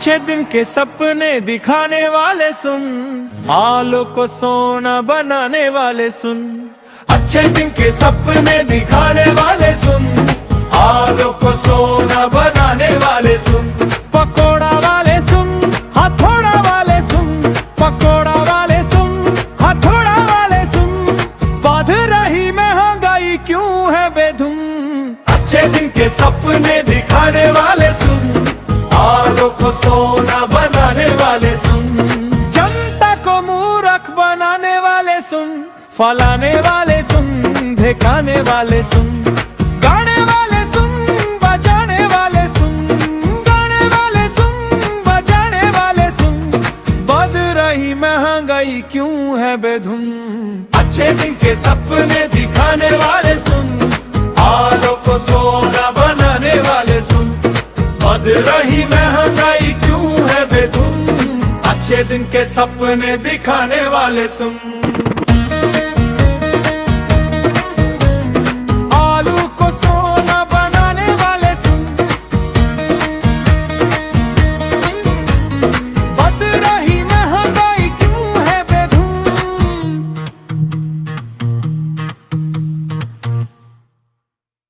अच्छे दिन के सपने दिखाने वाले सुन, आलों को सोना बनाने वाले सुन। अच्छे दिन के सपने दिखाने वाले सुन, आलों को सोना बनाने वाले सुन। पकोड़ा वाले सुन, हथौड़ा वाले सुन, पकोड़ा वाले सुन, हथौड़ा वाले सुन। बढ़ रही महंगाई क्यों है बेधुम, अच्छे दिन के सपने दिखाने वाले सुन, आलों को सोना बनाने वाले सुन। जनता को मूर्ख बनाने वाले सुन, फलाने वाले सुन, धिकाने वाले सुन। गाने वाले सुन, बजाने वाले सुन, गाने वाले सुन, बजाने वाले सुन। बढ़ रही महंगाई क्यों है बेधुम, अच्छे दिन के सपने दिखाने वाले सुन, आलों को सोना बनाने वाले सुन। बढ़ रही महंगाई क्यों है बेधुम, अच्छे दिन के सपने दिखाने वाले सुन।